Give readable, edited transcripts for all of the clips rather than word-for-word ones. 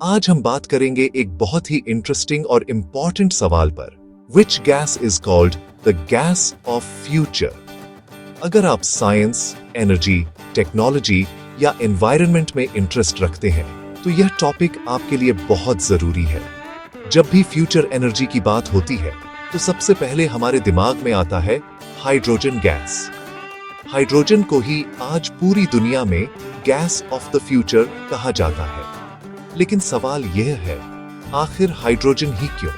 आज हम बात करेंगे एक बहुत ही इंटरेस्टिंग और इम्पोर्टेंट सवाल पर। Which gas is called the gas off future? अगर आप साइंस, एनर्जी, टेक्नोलॉजी या एनवायरनमेंट में इंटरेस्ट रखते हैं तो यह टॉपिक आपके लिए बहुत जरूरी है। जब भी फ्यूचर एनर्जी की बात होती है तो सबसे पहले हमारे दिमाग में आता है हाइड्रोजन गैस। हाइड्रोजन को ही आज पूरी दुनिया में गैस ऑफ द फ्यूचर कहा जाता है। लेकिन सवाल यह है, आखिर हाइड्रोजन ही क्यों?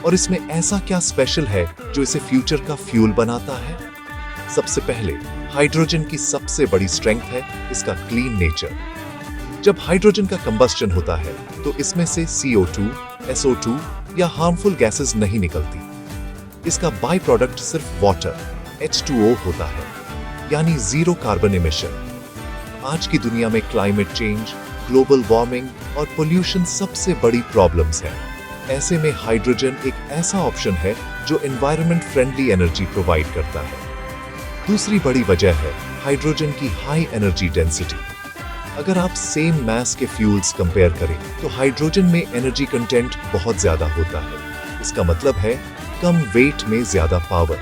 और इसमें ऐसा क्या स्पेशल है जो इसे फ्यूचर का फ्यूल बनाता है? सबसे पहले हाइड्रोजन की सबसे बड़ी स्ट्रेंथ है इसका क्लीन नेचर। जब हाइड्रोजन का कंबस्टन होता है तो इसमें से CO2, SO2 या हार्मफुल गैसेस नहीं निकलती। इसका बाय प्रोडक्ट सिर्फ वाटर H2O होता है, यानी जीरो कार्बन इमिशन। आज की दुनिया में क्लाइमेट चेंज, ग्लोबल वार्मिंग और पोल्यूशन सबसे बड़ी प्रॉब्लम्स हैं। ऐसे में हाइड्रोजन एक ऐसा ऑप्शन है जो एनवायरनमेंट फ्रेंडली एनर्जी प्रोवाइड करता है। दूसरी बड़ी वजह है हाइड्रोजन की हाई एनर्जी डेंसिटी। अगर आप सेम मास के फ्यूल्स कंपेयर करें तो हाइड्रोजन में एनर्जी कंटेंट बहुत ज्यादा होता है। इसका मतलब है कम वेट में ज्यादा पावर।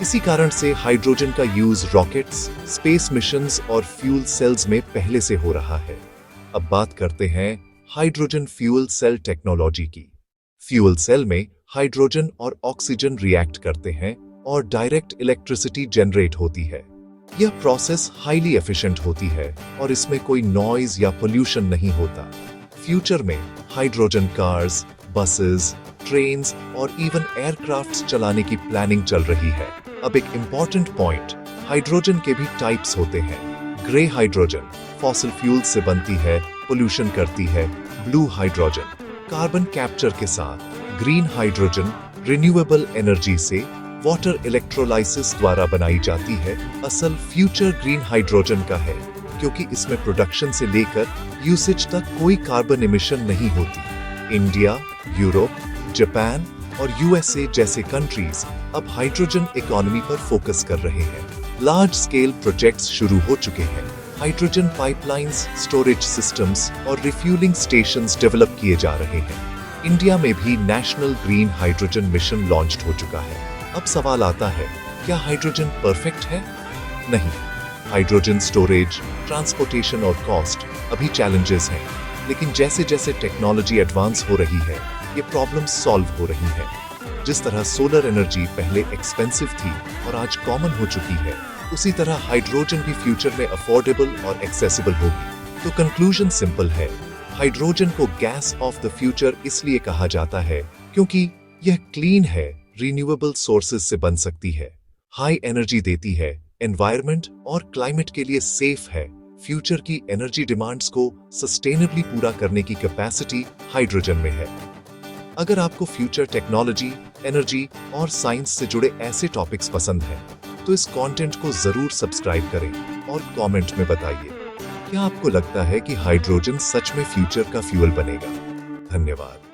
इसी कारण से हाइड्रोजन का यूज रॉकेट्स, स्पेस मिशंस और फ्यूल सेल्स में पहले से हो रहा है। अब बात करते हैं हाइड्रोजन फ्यूल सेल टेक्नोलॉजी की। फ्यूल सेल में हाइड्रोजन और ऑक्सीजन रिएक्ट करते हैं और डायरेक्ट इलेक्ट्रिसिटी जनरेट होती है। यह प्रोसेस हाईली एफिशिएंट होती है और इसमें कोई नॉइज या पोल्यूशन नहीं होता। फ्यूचर में हाइड्रोजन कार्स, बसेस, ट्रेन्स और इवन एयरक्राफ्ट्स चलाने की प्लानिंग चल रही है। अब एक इंपॉर्टेंट पॉइंट, हाइड्रोजन के भी टाइप्स होते हैं। ग्रे हाइड्रोजन फॉसिल फ्यूल से बनती है, पोल्यूशन करती है। ब्लू हाइड्रोजन कार्बन कैप्चर के साथ। ग्रीन हाइड्रोजन रिन्यूएबल एनर्जी से वाटर इलेक्ट्रोलाइसिस द्वारा बनाई जाती है। असल फ्यूचर ग्रीन हाइड्रोजन का है क्योंकि इसमें प्रोडक्शन से लेकर यूसेज तक कोई कार्बन इमिशन नहीं होती। इंडिया, यूरोप, जापान और USA जैसे कंट्रीज अब हाइड्रोजन इकोनॉमी पर फोकस कर रहे हैं। लार्ज स्केल प्रोजेक्ट्स शुरू हो चुके हैं। हाइड्रोजन पाइपलाइंस, स्टोरेज सिस्टम्स और रिफ्यूलिंग स्टेशंस डेवलप किए जा रहे हैं। इंडिया में भी national green hydrogen mission launched हो चुका है। अब सवाल आता है, क्या हाइड्रोजन परफेक्ट है? नहीं। हाइड्रोजन स्टोरेज, ट्रांसपोर्टेशन और कॉस्ट अभी चैलेंजेस हैं। लेकिन जैसे जैसे टेक्नोलॉजी एडवांस हो रही है, ये प्रॉब्लम्स सॉल्व हो रही हैं। जिस तरह सोलर एनर्जी पहले एक्सपेंसिव थी और आज कॉमन हो चुकी है, उसी तरह हाइड्रोजन भी फ्यूचर में अफोर्डेबल और एक्सेसिबल होगी। तो कंक्लूजन सिंपल है, हाइड्रोजन को गैस ऑफ द फ्यूचर इसलिए कहा जाता है क्योंकि यह क्लीन है, रिन्यूएबल सोर्सेज से बन सकती है, हाई एनर्जी देती है, एनवायरनमेंट और क्लाइमेट के लिए सेफ है। फ्यूचर की एनर्जी डिमांड्स को सस्टेनेबली पूरा करने की कैपेसिटी हाइड्रोजन में है। अगर आपको फ्यूचर टेक्नोलॉजी, एनर्जी और साइंस से जुड़े ऐसे टॉपिक्स पसंद हैं तो इस कंटेंट को जरूर सब्सक्राइब करें और कमेंट में बताइए, क्या आपको लगता है कि हाइड्रोजन सच में फ्यूचर का फ्यूल बनेगा? धन्यवाद।